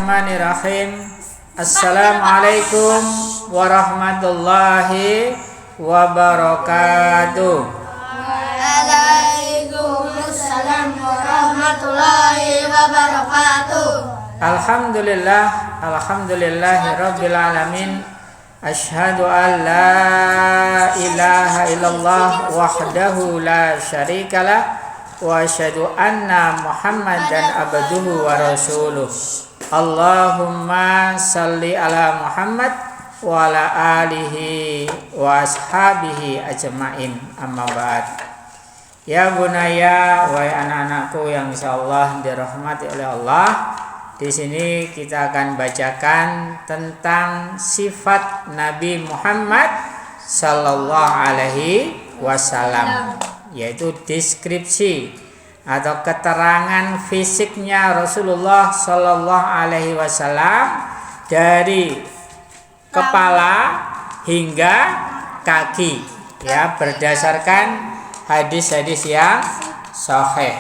Bismillahirrahmanirrahim. Assalamualaikum warahmatullahi wabarakatuh. Waalaikumsalam warahmatullahi wabarakatuh. Alhamdulillahirabbil alamin. Asyhadu an la ilaha illallah wahdahu la syarikalah wa asyhadu anna Muhammadan abduhu wa rasuluh. Allahumma salli ala Muhammad wa ala alihi wa ashabihi ajma'in. Amma ba'd. Ya bunaya, wahai anak-anakku yang insyaallah dirahmati oleh Allah. Di sini kita akan bacakan tentang sifat Nabi Muhammad sallallahu alaihi wasallam, yaitu deskripsi atau keterangan fisiknya Rasulullah sallallahu alaihi wasallam dari kepala hingga kaki, ya, berdasarkan hadis-hadis yang sahih.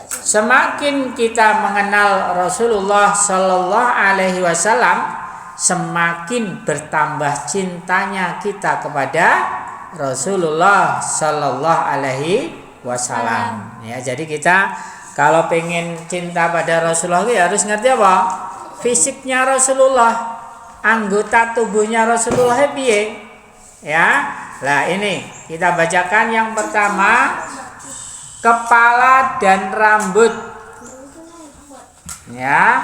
Semakin kita mengenal Rasulullah sallallahu alaihi wasallam, semakin bertambah cintanya kita kepada Rasulullah sallallahu alaihi wasallam. Ya, jadi kita kalau pengen cinta pada Rasulullah ya harus ngerti apa? Fisiknya Rasulullah, anggota tubuhnya Rasulullah piye? Ya. Nah, ini kita bacakan yang pertama, kepala dan rambut. Ya.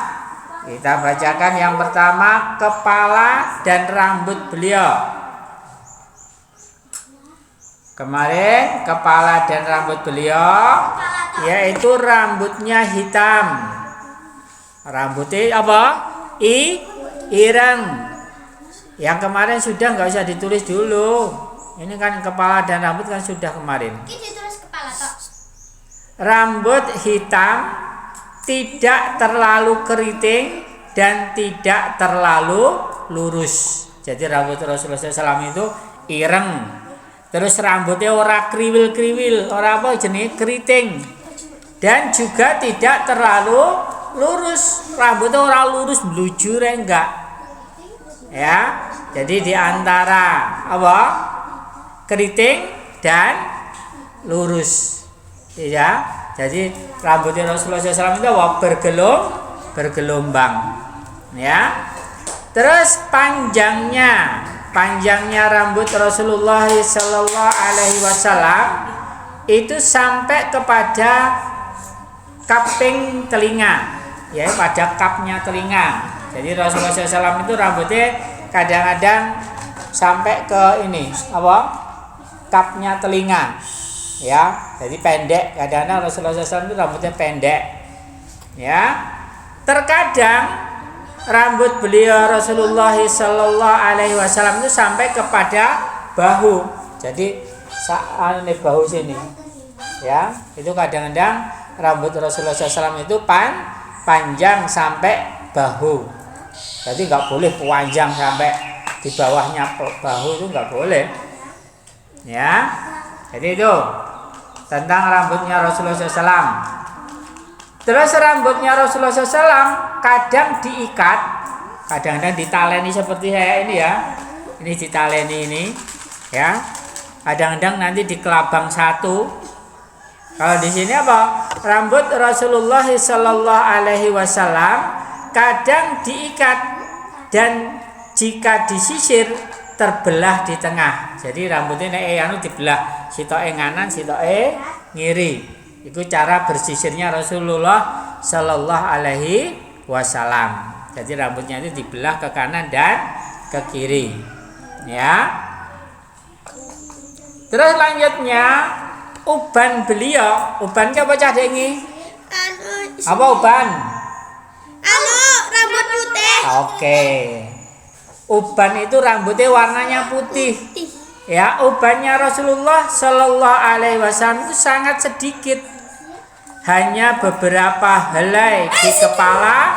Kita bacakan yang pertama, kepala dan rambut beliau. Kemarin kepala dan rambut beliau yaitu rambutnya hitam. Rambutnya apa? Ireng. Yang kemarin sudah, nggak usah ditulis dulu. Ini kan kepala dan rambut kan sudah kemarin. Rambut hitam, tidak terlalu keriting dan tidak terlalu lurus. Jadi rambut Rasulullah SAW itu ireng. Terus rambutnya ora kriwil-kriwil, ora apa jenis keriting. Dan juga tidak terlalu lurus. Rambutnya ora lurus blujur enggak. Ya. Jadi di antara apa? Keriting dan lurus. Ya. Jadi rambutnya Rasulullah SAW itu apa? Bergelombang. Ya. Terus panjangnya rambut Rasulullah sallallahu alaihi wasallam itu sampai kepada kaping telinga, ya, pada kapnya telinga. Jadi Rasulullah SAW itu rambutnya kadang-kadang sampai ke ini apa? Kapnya telinga, ya. Jadi pendek. Kadang-kadang Rasulullah SAW itu rambutnya pendek, ya. Terkadang rambut beliau Rasulullah sallallahu alaihi wasallam itu sampai kepada bahu. Jadi saat ini bahu sini, ya, itu kadang-kadang rambut Rasulullah SAW itu panjang sampai bahu. Jadi nggak boleh panjang sampai di bawahnya bahu, itu nggak boleh, ya. Jadi itu tentang rambutnya Rasulullah SAW. Terus rambutnya Rasulullah SAW kadang diikat, kadang-kadang ditaleni seperti saya ini, ya. Ini ditaleni ini, ya. Kadang-kadang nanti di kelabang satu. Kalau di sini apa? Rambut Rasulullah sallallahu alaihi wasallam kadang diikat dan jika disisir terbelah di tengah. Jadi rambutnya dibelah, sitoke nganan, sitoke ngiri. Itu cara bersisirnya Rasulullah sallallahu alaihi wasallam. Jadi rambutnya itu dibelah ke kanan dan ke kiri, ya. Terus selanjutnya uban beliau, uban apa cah dengi? Apa uban? Rambut putih. Oke. Uban itu rambutnya warnanya putih. Ya, ubannya Rasulullah sallallahu alaihi wasallam itu sangat sedikit. Hanya beberapa helai di kepala,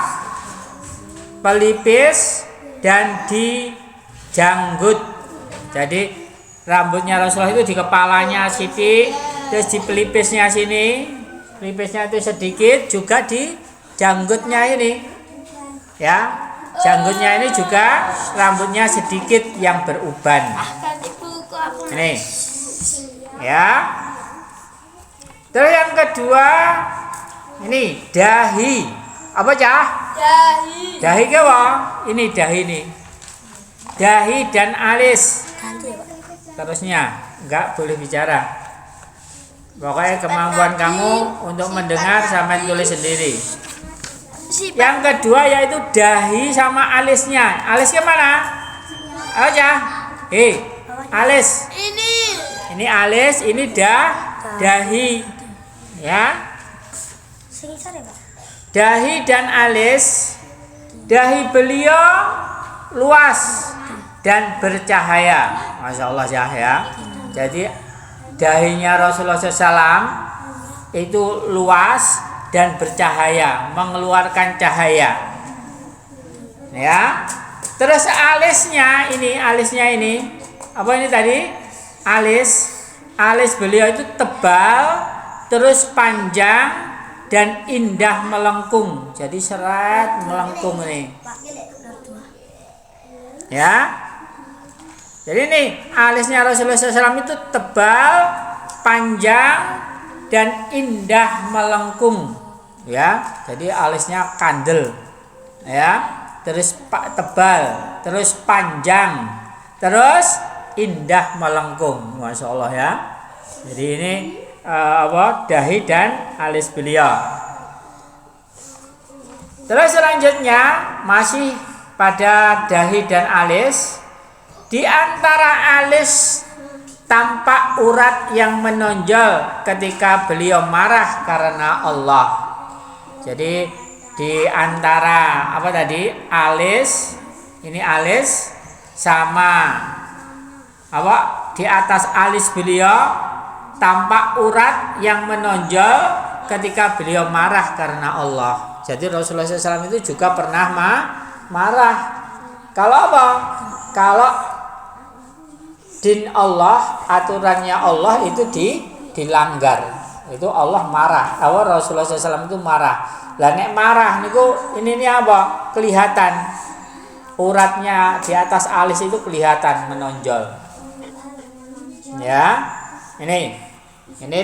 pelipis, dan di janggut. Jadi rambutnya Rasulullah itu di kepalanya sini, terus di pelipisnya sini, pelipisnya itu sedikit, juga di janggutnya ini, Ya, janggutnya ini juga rambutnya sedikit yang beruban. Ini, ya. Terus yang kedua, ini dahi. Apa cah? Dahi. Dahi ke apa? Ini dahi ini. Dahi dan alis. Terusnya, enggak boleh bicara. Pokoknya kemampuan kamu untuk mendengar sampai tulis sendiri. Yang kedua yaitu dahi sama alisnya. Alisnya mana? Ayo cah. Alis. Ini alis, ini dahi. Ya. Dahi dan alis. Dahi beliau luas dan bercahaya. Masya Allah ya. Jadi dahinya Rasulullah SAW itu luas dan bercahaya, mengeluarkan cahaya. Ya. Terus alisnya ini apa ini tadi? Alis beliau itu tebal, terus panjang dan indah melengkung. Jadi seret melengkung ini. Ya. Jadi ini alisnya Rasulullah SAW itu tebal, panjang dan indah melengkung, ya. Jadi alisnya kandel, ya. Terus tebal, terus panjang, terus indah melengkung, masya Allah ya. Jadi ini dahi dan alis beliau. Terus selanjutnya masih pada dahi dan alis. Di antara alis tampak urat yang menonjol ketika beliau marah karena Allah. Jadi di antara alis, ini alis sama di atas alis beliau tampak urat yang menonjol ketika beliau marah karena Allah. Jadi Rasulullah SAW itu juga pernah marah. Kalau apa? Kalau din Allah, aturannya Allah itu dilanggar, itu Allah marah. Rasulullah SAW itu marah. Lah nek marah niku ini apa? Kelihatan uratnya di atas alis itu kelihatan menonjol. Ya, ini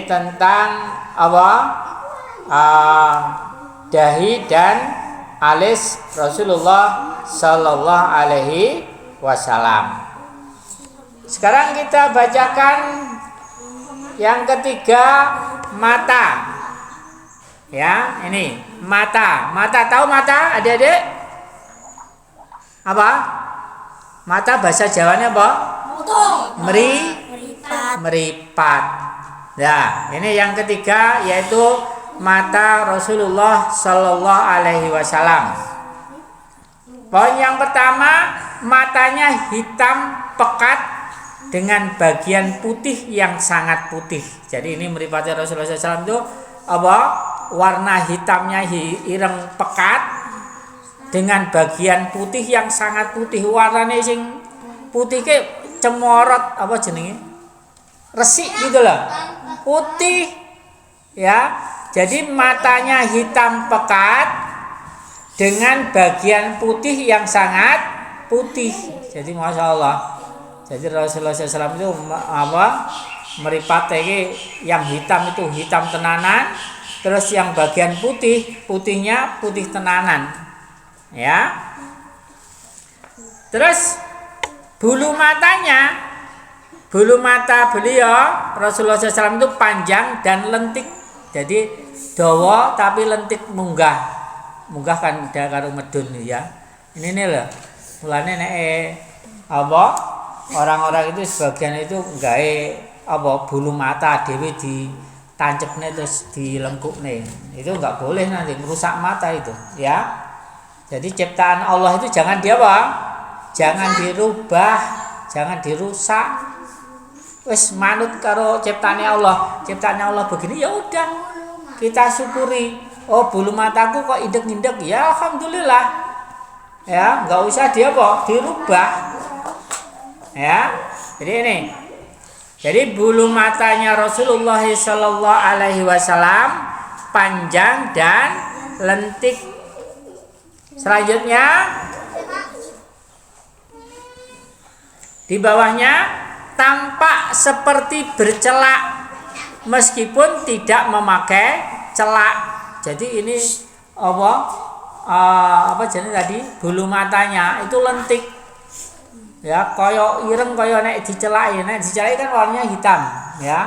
tentang dahi dan alis Rasulullah Sallallahu Alaihi Wasallam. Sekarang kita bacakan yang ketiga, mata. Ya, ini mata. Mata, tahu mata, adik-adik? Apa? Mata bahasa Jawanya apa? Meripat. Ya, ini yang ketiga yaitu mata Rasulullah Sallallahu Alaihi Wasallam. Poin yang pertama, matanya hitam pekat dengan bagian putih yang sangat putih. Jadi ini meripatnya Rasulullah SAW itu warna hitamnya ireng pekat dengan bagian putih yang sangat putih. Warnanya sing putih ke cemorot resik gitu loh, putih ya. Jadi matanya hitam pekat dengan bagian putih yang sangat putih. Jadi masya Allah. Jadi Rasulullah SAW itu meripat yang hitam itu hitam tenanan, terus yang bagian putihnya putih tenanan, ya. Terus bulu mata beliau Rasulullah SAW itu panjang dan lentik. Jadi dawa tapi lentik munggah kan dia karo medun ya. Ini loh. Mulane orang-orang itu sebagian itu gawe bulu mata dhewe ditancepne terus dilengkukne. Itu enggak boleh, nanti merusak mata itu, ya. Jadi ciptaan Allah itu jangan jangan dirubah, jangan dirusak. Wis manut karo ciptaane Allah. Ciptaane Allah begini ya udah. Kita syukuri. Oh, bulu mataku kok indek-indek. Ya alhamdulillah. Ya, enggak usah dirubah. Ya, jadi ini. Jadi bulu matanya Rasulullah Sallallahu Alaihi Wasallam panjang dan lentik. Selanjutnya di bawahnya tampak seperti bercelak meskipun tidak memakai celak. Jadi ini apa jenis tadi, bulu matanya itu lentik. Ya, koyo ireng koyo nek dicelaki. Nek dicelaki kan warnanya hitam, ya.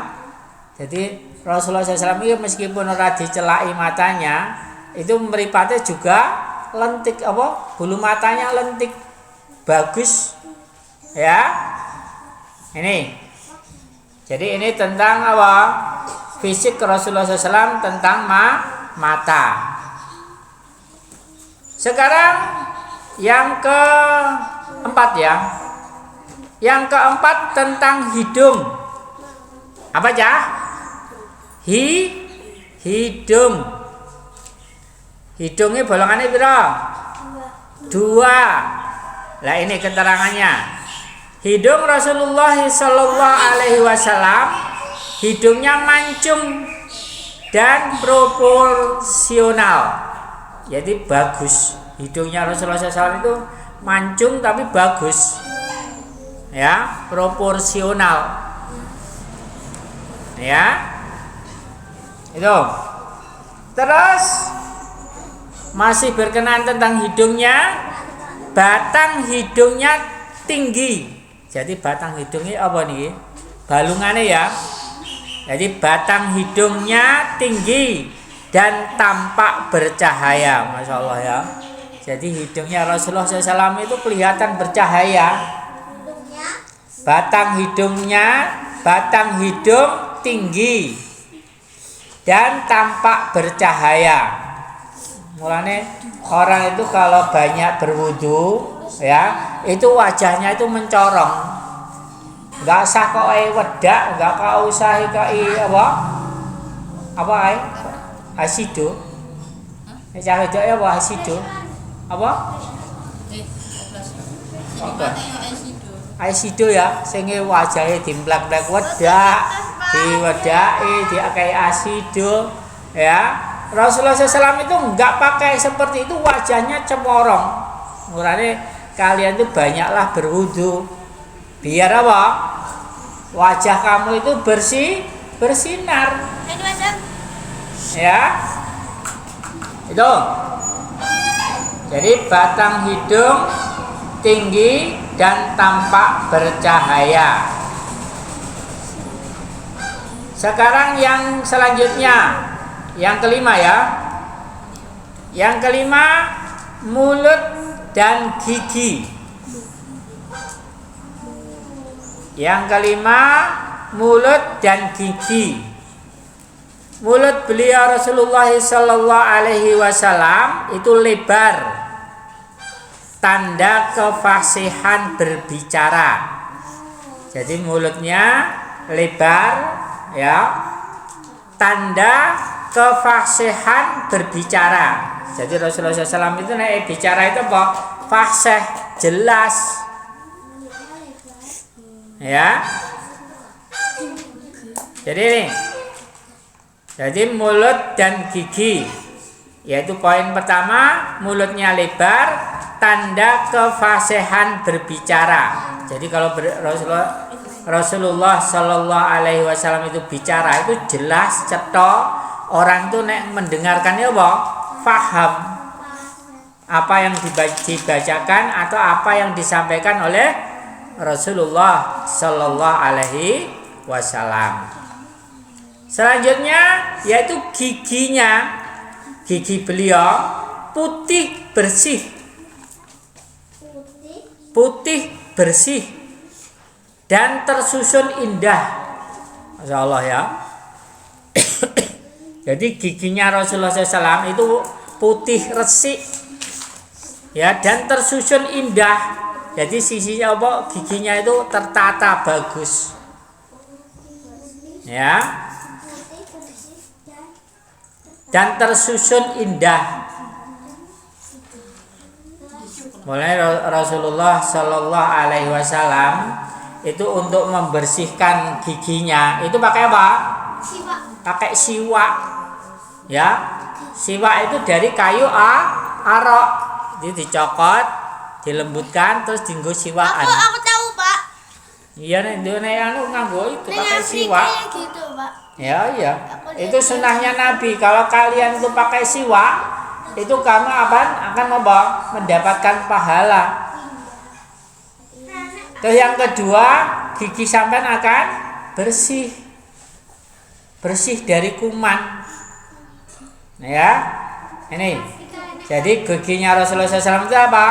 Jadi Rasulullah SAW itu meskipun ora dicelaki matanya, itu mripate juga lentik, bulu matanya lentik. Bagus. Ya. Ini. Jadi ini tentang fisik Rasulullah SAW tentang mata. Sekarang yang keempat ya. Yang keempat tentang hidung. Apa aja? Hidung. Hidungnya bolongannya berapa? 2. Lah ini keterangannya. Hidung Rasulullah Sallallahu Alaihi Wasallam, hidungnya mancung dan proporsional. Jadi bagus. Hidungnya Rasulullah SAW itu mancung tapi bagus. Ya, proporsional. Ya. Itu. Terus masih berkenaan tentang hidungnya, batang hidungnya tinggi. Jadi batang hidungnya apa nih? Balungannya ya. Jadi batang hidungnya tinggi dan tampak bercahaya, Masya Allah ya. Jadi hidungnya Rasulullah SAW itu kelihatan bercahaya. Batang hidung tinggi dan tampak bercahaya. Mulanya orang itu kalau banyak berwudu, ya, itu wajahnya itu mencorong. Enggak usah kok wedak, enggak usah asido. Cah wedok apa asido? Apa? Asido ya, sing wajahe dimplek-plek wedak, diwedaki diakai asido, ya. Rasulullah SAW itu enggak pakai seperti itu, wajahnya cemorong. Mulane kalian itu banyaklah berwudu. Biar apa? Wajah kamu itu bersinar. Ya. Itu. Jadi batang hidung tinggi dan tampak bercahaya. Sekarang yang selanjutnya, yang kelima ya. Yang kelima, mulut dan gigi. Yang kelima, mulut dan gigi. Mulut beliau Rasulullah Sallallahu Alaihi Wasallam itu lebar, tanda kefasihan berbicara. Jadi mulutnya lebar, ya, tanda kefasihan berbicara. Jadi Rasulullah SAW itu nek bicara itu apa? Fasih, jelas. Ya. Jadi ini. Jadi mulut dan gigi, yaitu poin pertama, mulutnya lebar, tanda kefasihan berbicara. Jadi kalau Rasulullah Sallallahu Alaihi Wasallam itu bicara itu jelas, cetok, orang itu nek mendengarkannya apa? Faham apa yang dibacakan atau apa yang disampaikan oleh Rasulullah Sallallahu Alaihi Wasallam. Selanjutnya yaitu giginya. Gigi beliau putih bersih. Putih bersih dan tersusun indah. Masya Allah ya. Jadi giginya Rasulullah SAW itu putih resik, ya, dan tersusun indah. Jadi sisinya apa? Giginya itu tertata bagus, ya, dan tersusun indah. Mulai Rasulullah Sallallahu Alaihi Wasallam itu untuk membersihkan giginya itu pakai apa? Pakai siwak, ya. Siwak itu dari kayu arok, Jadi dicokot, dilembutkan terus dienggo siwakan. Aku tahu, Pak. Iya nek anu nganggo itu Ning pakai Afrika siwak. yang gitu, Pak. Ya, iya. Aku Itu lihat sunnahnya Nabi. Kalau kalian itu pakai siwak, itu kamu akan mendapatkan pahala. Terus yang kedua, gigi sampean akan bersih. Bersih dari kuman. Nah, ya. Ini. Jadi giginya Rasulullah SAW itu apa?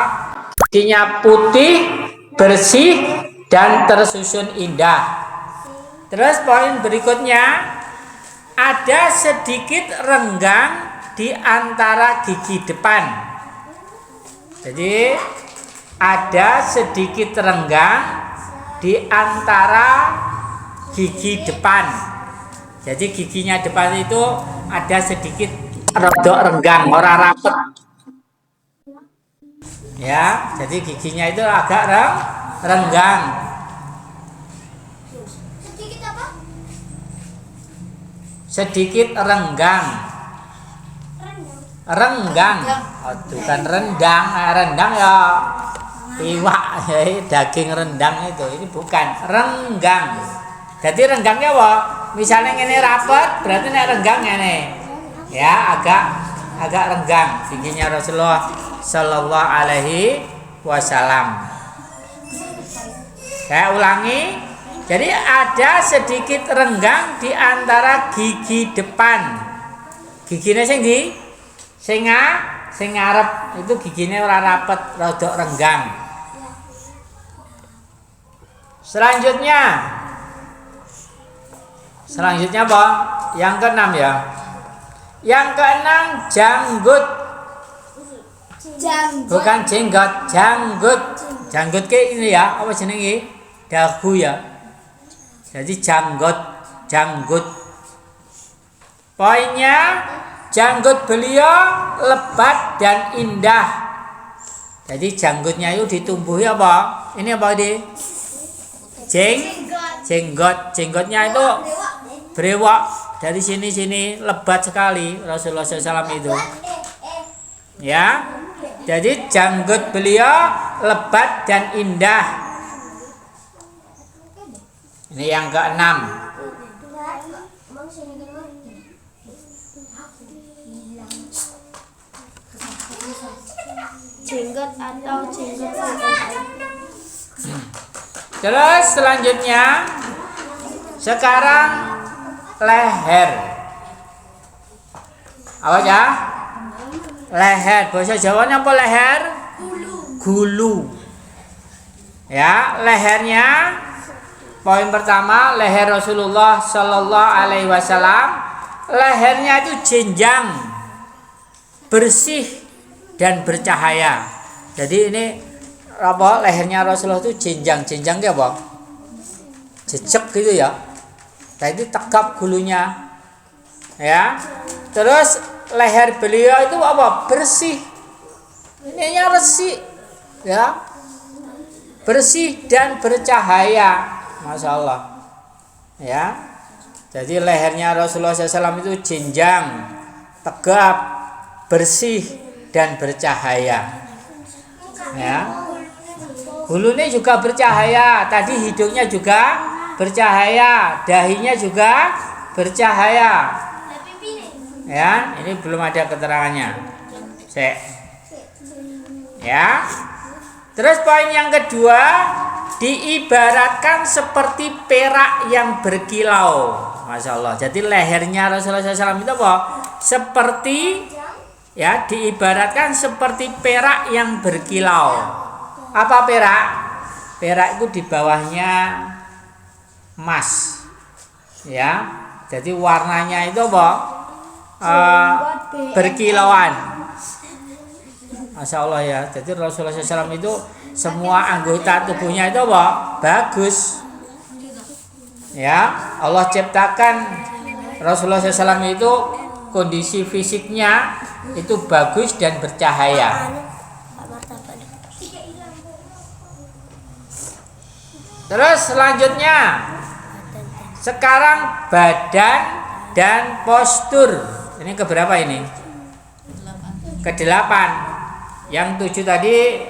Giginya putih, bersih, dan tersusun indah. Terus poin berikutnya, ada sedikit renggang di antara gigi depan. Jadi ada sedikit renggang di antara gigi depan. Jadi giginya depan itu ada sedikit rodok renggang, ora rapet. Ya, jadi giginya itu agak renggang. sedikit apa? Sedikit renggang. Renggang. Oh, bukan rendang. Rendang ya iwak, ya, daging rendang itu. Ini bukan renggang. Jadi renggangnya apa? Misalnya ini rapet, berarti ini renggang ini. Ya, agak renggang giginya Rasulullah Sallallahu Alaihi Wasallam. Saya ulangi. Jadi ada sedikit renggang di antara gigi depan. Giginya sing ngarep itu giginya ora rapet, rodok renggang. Selanjutnya Bang, yang keenam ya. Yang keenam janggut. Bukan jenggot, janggut. Janggut ke ini ya, apa jenenge? Dagu ya. Jadi janggut. Poinnya, janggut beliau lebat dan indah. Jadi janggutnya itu ditumbuhi apa? Ini apa ini? Jenggot. Jenggotnya itu brewok dari sini lebat sekali Rasulullah SAW itu. Ya. Jadi janggut beliau lebat dan indah. Ini yang keenam. Jenggot atau jenggot. Terus selanjutnya sekarang leher. Apa ya? Leher. Bahasa Jawanya apa leher? Gulu. Ya, lehernya. Poin pertama, leher Rasulullah Sallallahu Alaihi Wasallam. Lehernya itu jenjang, bersih dan bercahaya. Jadi ini apa? Lehernya Rasulullah itu jenjang ya bang, jejak gitu ya. Tadi tegap gulunya, ya. Terus leher beliau itu apa? Bersih, ini resik, ya. Bersih dan bercahaya. Masya Allah, ya. Jadi lehernya Rasulullah SAW itu jenjang, tegap, bersih dan bercahaya. Ya, hulunya juga bercahaya. Tadi hidungnya juga bercahaya, dahinya juga bercahaya. Ya, ini belum ada keterangannya. Ya. Terus poin yang kedua, diibaratkan seperti perak yang berkilau. Masya Allah. Jadi lehernya Rasulullah SAW itu apa? Seperti, ya, diibaratkan seperti perak yang berkilau. Apa perak? Perak itu di bawahnya emas. Ya. Jadi warnanya itu apa? Berkilauan. Masya Allah ya. Jadi Rasulullah SAW itu semua anggota tubuhnya itu apa? Bagus. Ya, Allah ciptakan Rasulullah SAW itu kondisi fisiknya itu bagus dan bercahaya. Terus selanjutnya, sekarang badan dan postur. Ini keberapa ini? Ke-8. Yang 7 tadi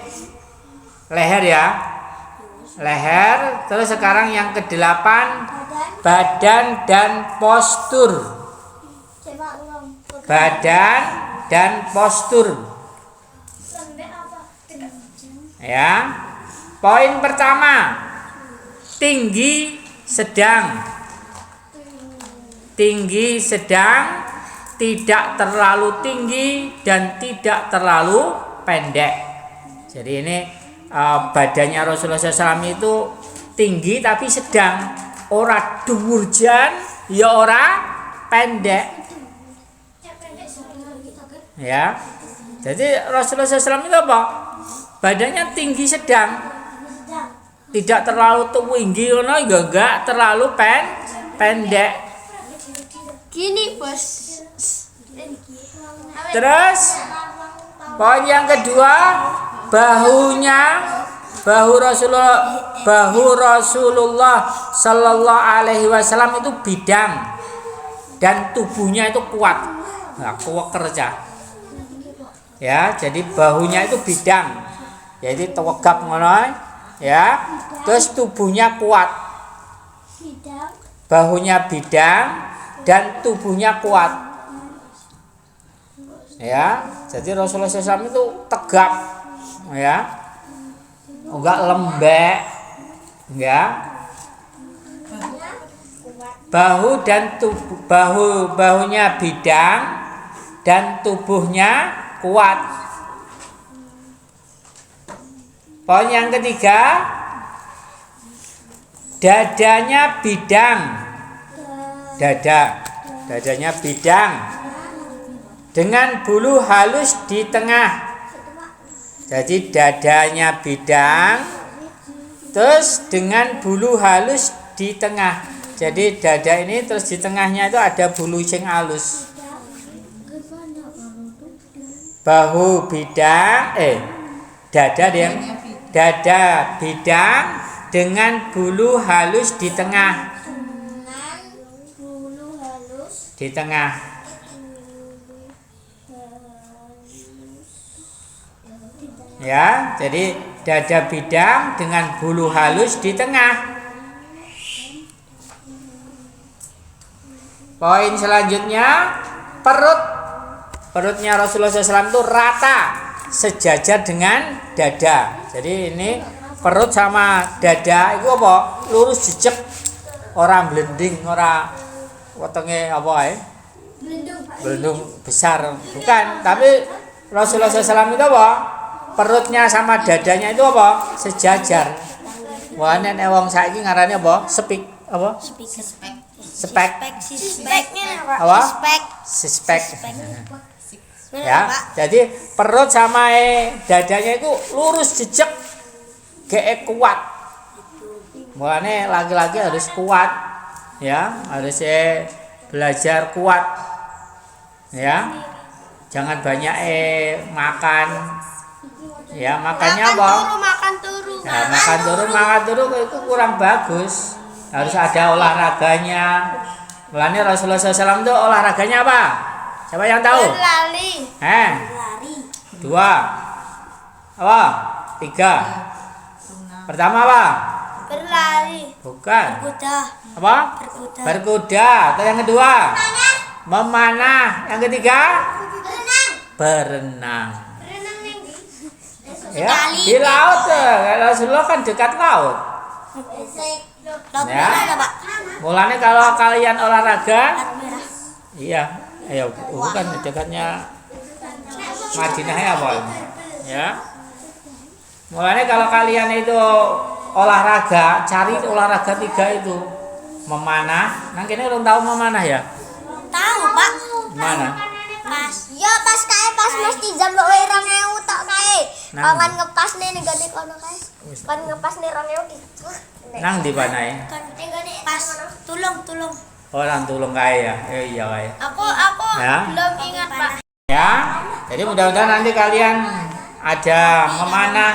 leher ya. Leher. Terus sekarang yang ke-8 badan dan postur. Badan dan postur. Ya. Poin pertama, tinggi sedang. Tinggi sedang, tidak terlalu tinggi dan tidak terlalu pendek. Jadi ini badannya Rasulullah SAW itu tinggi tapi sedang, ora dhuwurjan ya ora pendek. Ya. Jadi Rasulullah SAW itu apa? Badannya tinggi sedang, tidak terlalu tinggi, enggak terlalu pendek. Gini bos. Terus poin yang kedua, bahu Rasulullah Sallallahu Alaihi Wasallam itu bidang dan tubuhnya itu kuat, kuat kerja. Ya, jadi bahunya itu bidang, jadi tegap ngono, ya. Terus tubuhnya kuat, bahunya bidang dan tubuhnya kuat. Ya, jadi Rasulullah SAW itu tegap, ya, enggak lembek, ya. Bahu dan bahunya bidang dan tubuhnya kuat. Poin yang ketiga, dadanya bidang. Dadanya bidang dengan bulu halus di tengah. Jadi dadanya bidang terus dengan bulu halus di tengah. Jadi dada ini terus di tengahnya itu ada bulu sing halus. Bahu bidang, dada bidang dengan bulu halus di tengah. Di tengah. Ya, jadi dada bidang dengan bulu halus di tengah. Poin selanjutnya, perutnya Rasulullah SAW itu rata, sejajar dengan dada. Jadi ini perut sama dada itu apa? Lurus jejak, orang blending, orang wetenge apa ya? Belendung besar, bukan. Tapi Rasulullah SAW itu apa? Perutnya sama dadanya itu apa? Sejajar. Wah, nek wong saiki ngarane apa? Spek. Apa? Spek. Ya, jadi perut sama dadanya itu lurus jejak, kuat. Makanya laki-laki harus kuat, ya, harus belajar kuat, ya. Jangan banyak makan, ya, makannya apa? Makan turu. Ya, makan turu itu kurang bagus. Harus ada olahraganya. Mulanya Rasulullah SAW itu olahraganya apa? Siapa yang tahu? Berlari. 2. Apa? 3. Pertama apa? Berlari. Bukan. Berkuda. Apa? Berkuda. Atau yang kedua? Memanah. Yang ketiga? Berenang. Ya, di laut. Rasulullah kan dekat laut. Ya. Mulanya kalau kalian olahraga, iya, ayo bukan dekatnya Madinah ya, Bol. Ya. Mulanya kalau kalian itu olahraga, cari olahraga 3 itu. Memanah. Nang kene urung tahu memanah ya? Tahu, Pak. Mana? Pas mesti jam 2000 tok kae. Kan ngepas nih gone kono kae. Kan ngepas nih 2000 gitu. Nang di panae? Pas tulung. Oh, nang tulung kae ya. Iya kae. Aku Ya. belum ingat, Pak. Ya. Jadi mudah-mudahan nanti kalian ada memanah,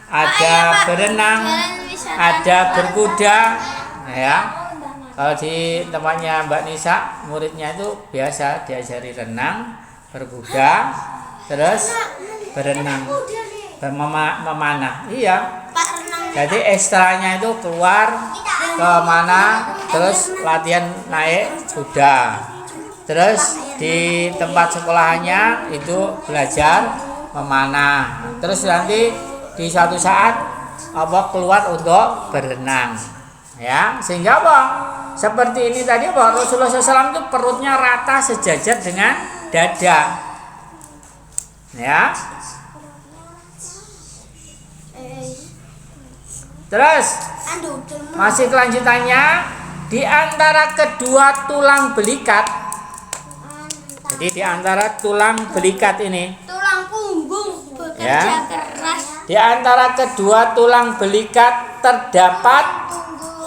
ada berenang, ada berkuda, ya. Kalau di tempatnya Mbak Nisa, muridnya itu biasa diajari renang, berkuda, terus berenang, memanah. Iya. Jadi ekstranya itu keluar ke mana, terus latihan naik kuda. Terus di tempat sekolahannya itu belajar memanah. Terus nanti di suatu saat keluar untuk berenang. Ya, sehingga seperti ini tadi Rasulullah SAW itu perutnya rata sejajar dengan dada. Ya. Terus masih kelanjutannya di antara kedua tulang belikat. Jadi di antara tulang belikat ini, tulang punggung bekerja ya, keras. di antara kedua tulang belikat terdapat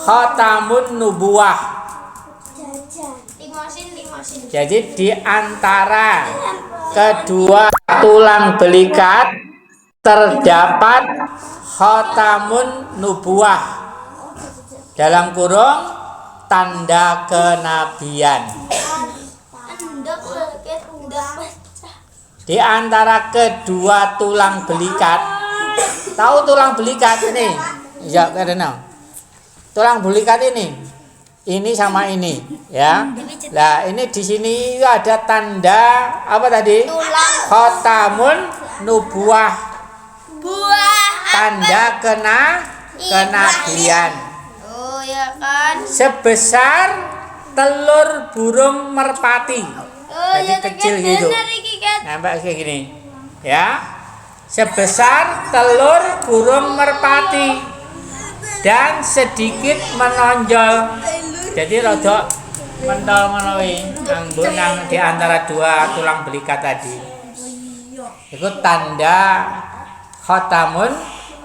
khatamun nubuwah. Jadi di antara kedua tulang belikat terdapat khatamun nubuwah, dalam kurung tanda kenabian. Di antara kedua tulang belikat, tahu tulang belikat ini? Ya, karena tulang belikat ini sama ini, ya. Nah, ini di sini ada tanda apa tadi? Khatamun nubuwah. Tanda kenabian. Oh ya kan. Sebesar telur burung merpati. Jadi kecil gitu. Nampak kayak gini. Ya. Sebesar telur burung merpati dan sedikit menonjol. Jadi rodok mentol menawi nang di antara dua tulang belikat tadi. Itu tanda khatamun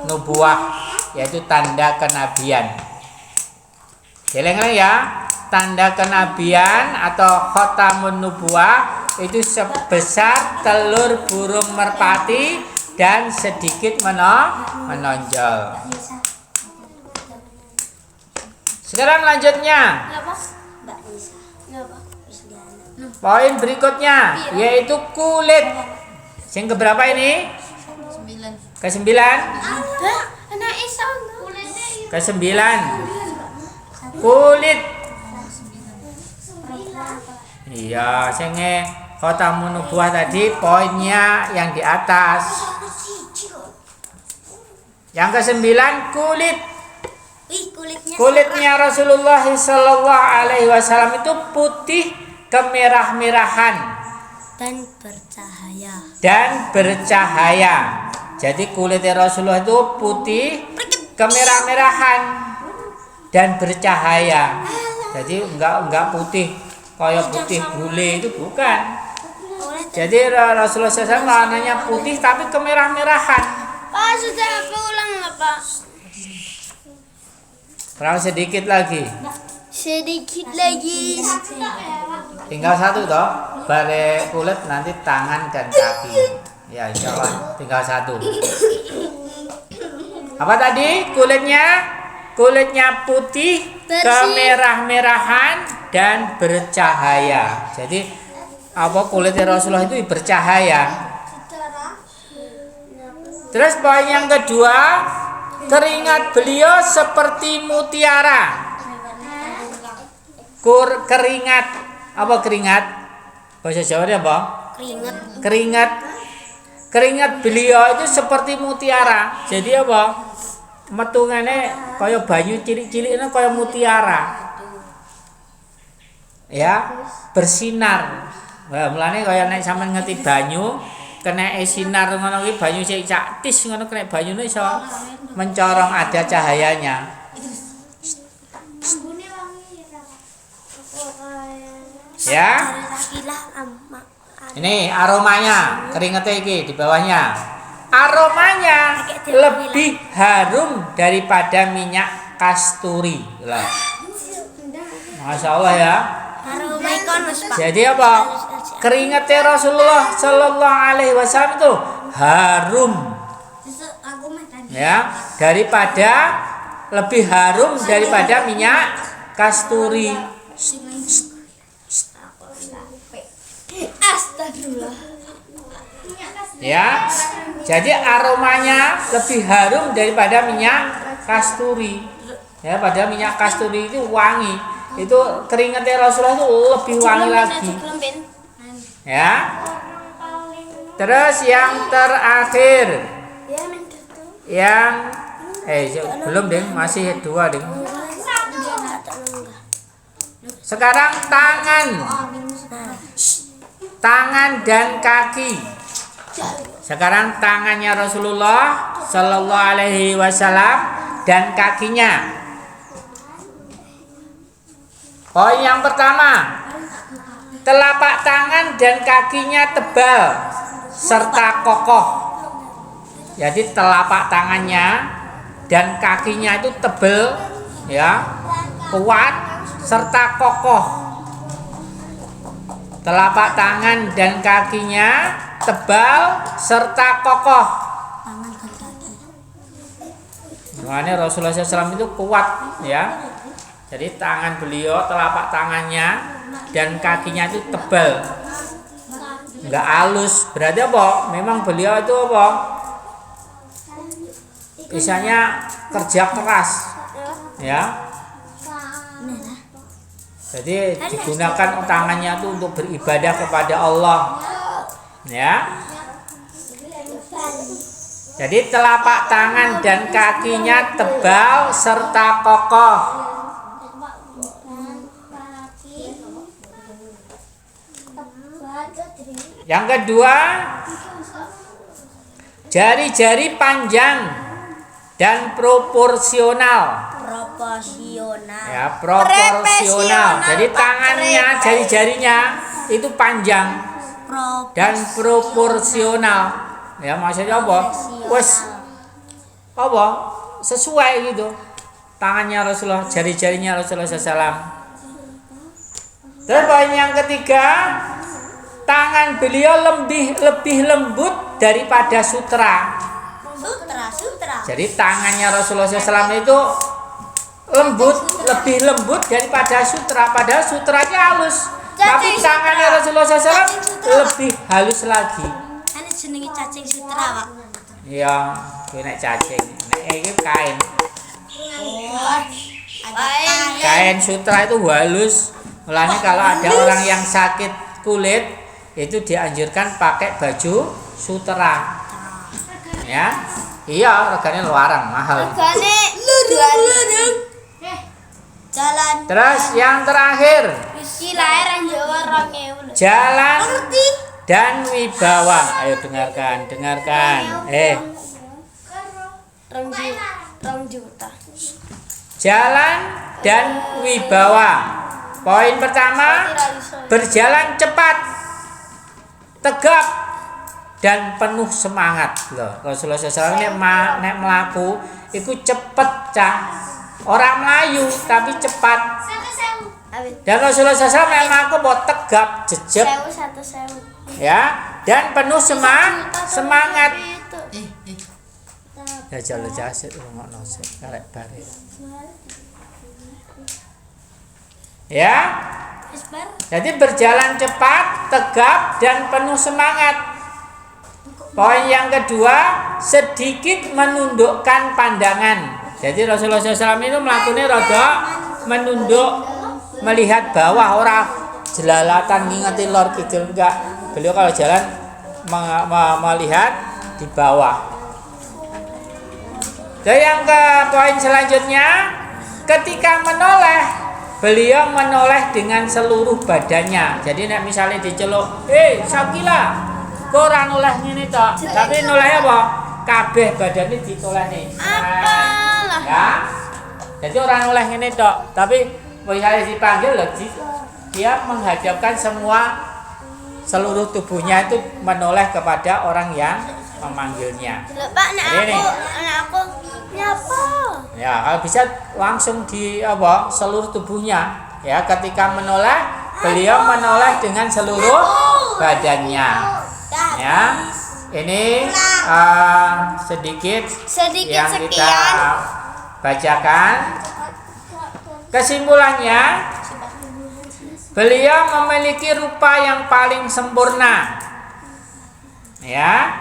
nubuwah, yaitu tanda kenabian. Jeleng-jeleng ya, tanda kenabian atau khatamun nubuwah itu sebesar telur burung merpati dan sedikit menonjol. Sekarang lanjutnya, poin berikutnya yaitu kulit. Yang keberapa ini? Ke-9. Ke-9. Kulit. Iya, senge khatamun nubuwah tadi poinnya yang di atas. Yang ke-9 kulit. Kulitnya Rasulullah Sallallahu Alaihi Wasallam itu putih kemerah-merahan dan bercahaya. Jadi kulitnya Rasulullah itu putih kemerah-merahan dan bercahaya. Jadi enggak putih kayak putih bule, itu bukan. Jadi Rasulullah SAW warnanya putih tapi kemerah-merahan. Pak, sudah pulang lah Pak. Kurang sedikit lagi. Sedikit lagi. Tinggal satu toh. Balik kulit nanti tangan dan kaki. Ya insya Allah tinggal satu. Apa tadi? Kulitnya putih, kemerah-merahan dan bercahaya. Jadi kulitnya Rasulullah itu bercahaya. Terus poin yang kedua, keringat beliau seperti mutiara. Keringat bahasa Jawanya apa? Keringat beliau itu seperti mutiara. Jadi metungane kaya banyu cilik-ciliknya kaya mutiara. Ya, bersinar. Nah, mulane kaya nek sampean ngerti banyu, kena sinar ngono kuwi banyu sik caktis ngono kena banyune iso mencorong ada cahayanya. Ya. Ini aromanya, keringetnya iki di bawahnya. Aromanya lebih harum daripada minyak kasturi. Lah. Masya Allah ya. Jadi keringetnya Rasulullah Sallallahu Alaihi Wasallam itu harum. Ya, lebih harum daripada minyak kasturi. Astagfirullah. Ya. Jadi aromanya lebih harum daripada minyak kasturi. Ya, pada minyak kasturi itu wangi. Itu keringatnya Rasulullah itu lebih wangi lagi. Ya. Terus yang terakhir. Yang belum deh, masih 2 deh. Sekarang tangan dan kaki. Sekarang tangannya Rasulullah Sallallahu Alaihi Wasallam dan kakinya. Poin yang pertama, telapak tangan dan kakinya tebal serta kokoh. Jadi telapak tangannya dan kakinya itu tebal, ya, kuat serta kokoh. Telapak tangan dan kakinya tebal serta kokoh. Makanya Rasulullah SAW itu kuat, ya. Jadi tangan beliau, telapak tangannya dan kakinya itu tebal, nggak halus. Berarti apa? Memang beliau itu apa? Misalnya kerja keras, ya. Jadi digunakan tangannya itu untuk beribadah kepada Allah, ya. Jadi telapak tangan dan kakinya tebal serta kokoh. Yang kedua, jari-jari panjang dan proporsional. Ya, proporsional. Jadi tangannya, jari-jarinya itu panjang dan proporsional. Ya, maksudnya apa? Sesuai gitu. Tangannya Rasulullah, jari-jarinya Rasulullah SAW. Terus poin yang ketiga, tangan beliau lebih lembut daripada sutra. Jadi tangannya Rasulullah SAW itu lebih lembut daripada sutra. Padahal sutranya halus, tapi tangannya Rasulullah SAW lebih halus lagi. Ini jenenge cacing sutra, Pak. Iya, nek cacing. Nek iki kain. Kain sutra itu halus. Mulanya kalau ada orang yang sakit kulit, itu dianjurkan pakai baju sutra. Ya. Iya, regane luaran, mahal. Regane 2.000. Jalan. Terus yang terakhir, jalan dan wibawa. Ayo dengarkan. 2 juta. Jalan dan wibawa. Poin pertama, berjalan cepat, tegap dan penuh semangat. Loh, Rasulullah SAW nek mlaku iku cepet, Cah. Orang Melayu tapi cepat. Dan Rasulullah SAW nek mlaku mbok tegap, jejeg. Ya, dan penuh semangat. Ya jalo jasit ngono sik karek bare. Ya. Jadi berjalan cepat, tegap dan penuh semangat. Poin yang kedua, sedikit menundukkan pandangan. Jadi Rasulullah SAW itu melakukannya rada menunduk, melihat bawah, orang jelalatan ngingati lor kidul, enggak. Beliau kalau jalan melihat di bawah. Dan yang ke poin selanjutnya, ketika menoleh, beliau menoleh dengan seluruh badannya. Jadi nek misalnya diceluk, Sakila, kok ora noleh ngene tok. Tapi noleh apa? Kabeh badane ditolehne. Apalah. Ya. Jadi orang noleh ngene tok, tapi misalnya dipanggil lagi, dia menghadapkan seluruh tubuhnya itu menoleh kepada orang yang memanggilnya. Pak, anak aku nyapa. Ya, kalau bisa langsung di seluruh tubuhnya. Ya, ketika menoleh, beliau menoleh dengan seluruh badannya. Ya, ini sedikit yang kita bacakan. Kesimpulannya, beliau memiliki rupa yang paling sempurna. Ya,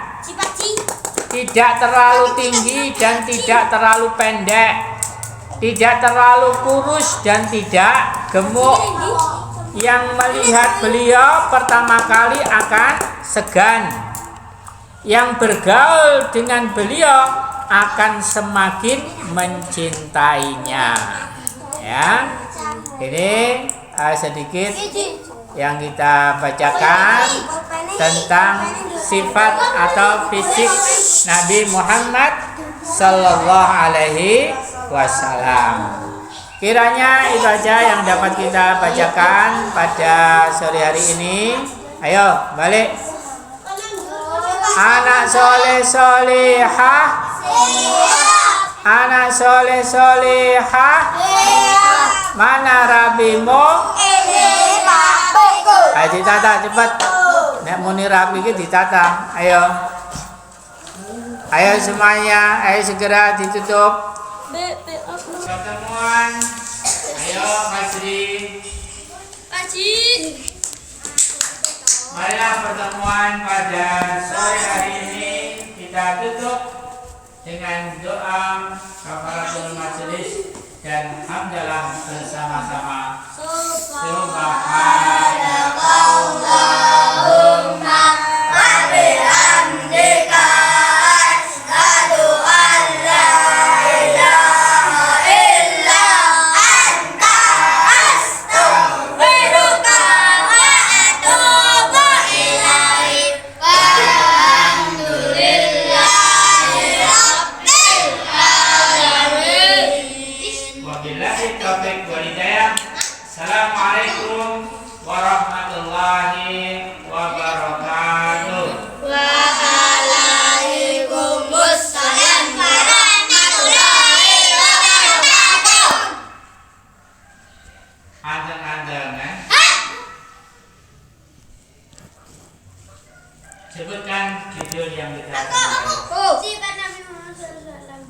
tidak terlalu tinggi dan tidak terlalu pendek, tidak terlalu kurus dan tidak gemuk. Yang melihat beliau pertama kali akan segan, yang bergaul dengan beliau akan semakin mencintainya. Ya, ini sedikit yang kita bacakan tentang sifat atau fisik Nabi Muhammad Sallallahu Alaihi Wasallam. Kiranya itu aja yang dapat kita bacakan pada sore hari ini. Ayo balik. Anak soleh solehah, anak soleh solehah, mana rabimu? Ayo ditata cepat. Nek muni rabi iki ditata. Ayo. Ayo semuanya, ayo segera ditutup. Pertemuan. Ayo Masri. Marilah pertemuan pada sore hari ini kita tutup dengan doa kafaratul majelis dan hamdalah bersama-sama. Subhanakallahumma wa bihamdika asyhadu an la ilaha illa anta astaghfiruka wa atubu ilaik. Walhamdulillahi rabbil alamin. Wabillahi taufiq wal hidayah. Assalamualaikum warahmatullahi wabarakatuh. Waalaikumsalam warahmatullahi wabarakatuh. Anteng-anteng kan? Sebutkan judul yang kita Sifat Nabi Muhammad SAW.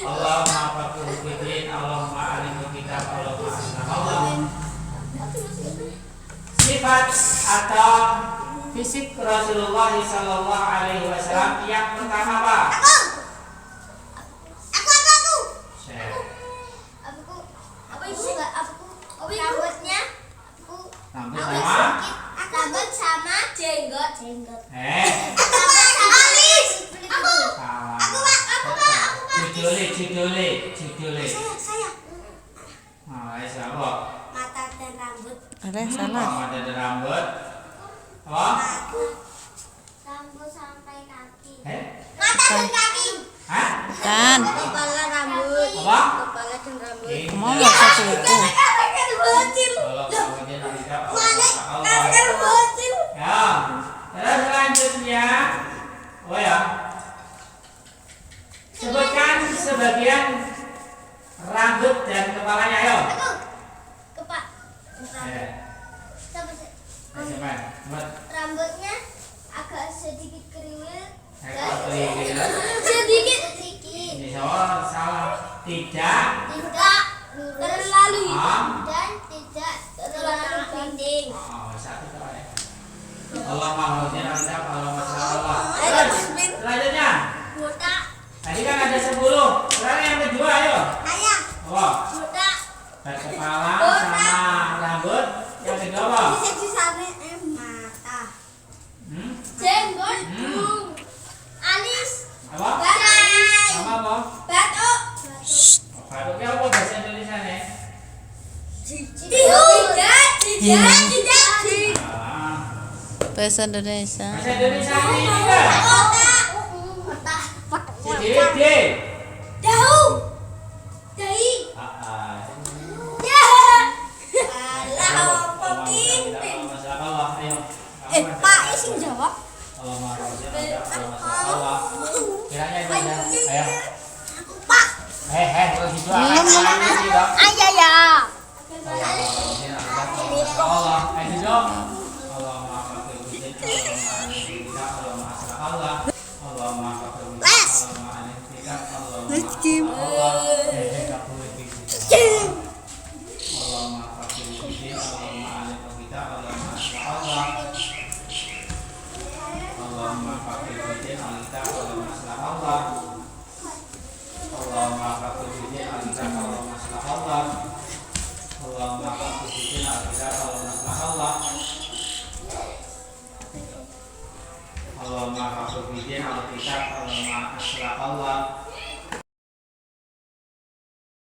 Allahumma faqqihhu fid-din, Allahumma alimhu kitab, Allahumma aslamah. Sifat atau fisik Rasulullah Sallallahu Alaihi Wasallam yang pertama apa? Rambutnya rambut sama jenggot. Rambut sama alis. Judulnya. Saya. Siapa? Mata dan rambut. Ada salah. Mata dan rambut. Apa? Rambut sampai kaki. Mata dan kaki. Hah? Kan. Kepala rambut. Apa? Kepala dan rambut. Mau satu itu. Ya. Terus selanjutnya, sebutkan sebagian rambut dan kepalanya, ayo. Rambutnya agak sedikit kriwil. Sedikit. Ini salah. Tidak terlalu hitam dan tidak terlalu pendek. Satu ya. Allah mahmudin antap Allah masyaallah. Selanjutnya. Botak. Tadi kan ada 10. Sekarang yang kedua, ayo. Ayah. Botak. Kepala sama rambut. Yang kedua apa? Bisa disane mata. Jenggot. Alis. Apa? Badan. Sama apa? Batuk. Batuknya apa bahasa Indonesia nih? Tidak. Bahasa Indonesia. Bahasa Indonesia ini juga. CDD. Dahi. Pak ising jawab. Kiranya itu aja. Ayo. Pak. Terus itu akan lagi dong. Ayah ya. Allah. Allah. Allahumma hafidhin al-kitab, Allahumma aslaq Allah.